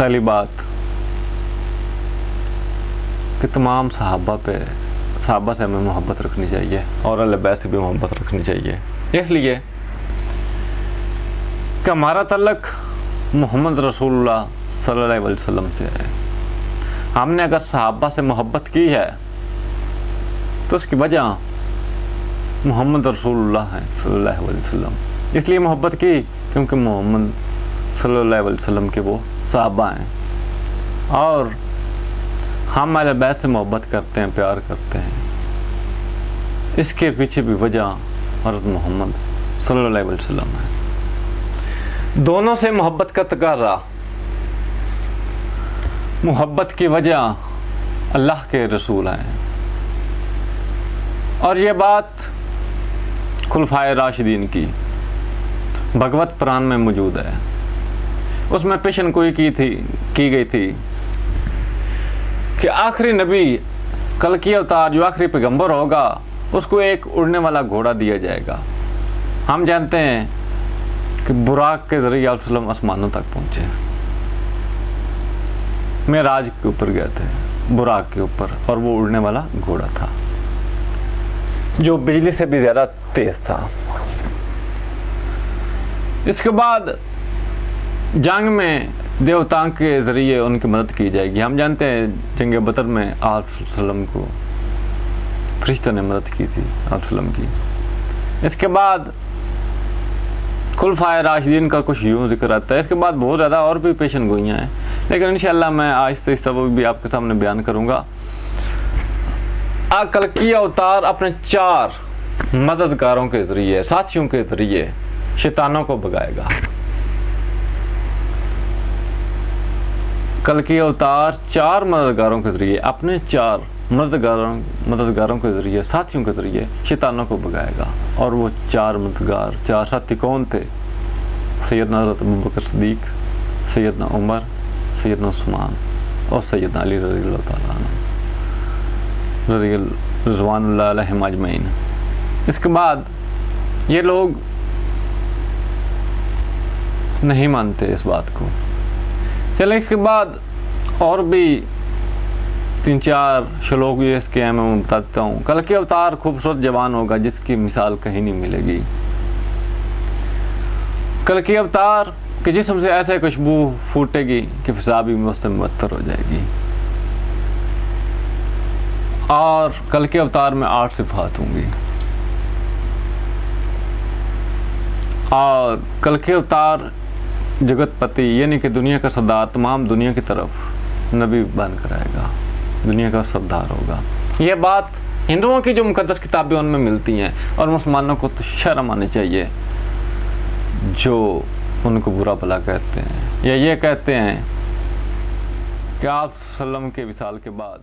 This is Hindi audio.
पहली बात कि तमाम सहाबा से हमें मोहब्बत रखनी चाहिए और अहले बैत से भी मोहब्बत रखनी चाहिए, इसलिए कि हमारा तल्लक मोहम्मद रसूलुल्लाह सल्लल्लाहु अलैहि वसल्लम से है। हमने अगर सहाबा से मोहब्बत की है तो उसकी वजह मोहम्मद रसूलुल्लाह है सल्लल्लाहु अलैहि वसल्लम। इसलिए मोहब्बत की क्योंकि मोहम्मद सल्लल्लाहु अलैहि वसल्लम के वो सहाबा हैं और हम अहले बैत से मोहब्बत करते हैं, प्यार करते हैं। इसके पीछे भी वजह हज़रत मोहम्मद सल्लल्लाहु अलैहि वसल्लम है। दोनों से मोहब्बत का तकाज़ा, मोहब्बत की वजह अल्लाह के रसूल हैं और ये बात खुलफाए राशिदीन की भगवत पुराण में मौजूद है। उसमें पेशन गोई की गई थी कि आखिरी नबी कल की अवतार जो आखिरी पैगंबर होगा उसको एक उड़ने वाला घोड़ा दिया जाएगा। हम जानते हैं कि बुराक के ज़रिए आप सल्लम आसमानों तक पहुँचे, मेराज के ऊपर गए थे बुराक के ऊपर, और वो उड़ने वाला घोड़ा था जो बिजली से भी ज़्यादा तेज़ था। इसके बाद जंग में देवताओं के ज़रिए उनकी मदद की जाएगी। हम जानते हैं जंग बदर में आप सल्लम को फरिश्तों ने मदद की थी आप सल्लम की। इसके बाद खुलफाए राशिदीन का कुछ यूँ जिक्र आता है। इसके बाद बहुत ज़्यादा और भी पेशन गोइयाँ हैं, लेकिन इंशाअल्लाह मैं आहिस्ता आहिस्ता वो भी आपके सामने बयान करूँगा। कल की अवतार अपने 4 मददगारों के ज़रिए, साथियों के ज़रिए शैतानों को भगाएगा। कल की अवतार 4 मददगारों के ज़रिए, अपने 4 मददगारों के ज़रिए, साथियों के ज़रिए शैतानों को भगाएगा। और वो 4 मददगार, 4 साथी कौन थे? सैयदना हज़रत अबू बकर सिद्दीक़, सैयदना उमर, सैयदना उस्मान और सैयदना अली रज़ियल्लाहु तआला अन्हु रिज़वानुल्लाह अलैहिम अजमईन। इसके बाद ये लोग नहीं मानते इस बात को। चलें, इसके बाद और भी 3-4 श्लोक ये इसके हैं, मैं बताता हूँ। कल के अवतार खूबसूरत जवान होगा जिसकी मिसाल कहीं नहीं मिलेगी। कल के अवतार के जिस्म से ऐसे खुशबू फूटेगी कि फिजा भी उससे मुअत्तर हो जाएगी। और कल के अवतार में 8 सिफात होंगी। और कल के अवतार जगतपति यानी कि दुनिया का सरदार तमाम दुनिया की तरफ नबी बन कर आएगा, दुनिया का सरदार होगा। यह बात हिंदुओं की जो मुकद्दस किताबें उनमें मिलती हैं, और मुसलमानों को तो शर्म आनी चाहिए जो उनको बुरा भला कहते हैं या ये कहते हैं कि आप सल्लम के विसाल के बाद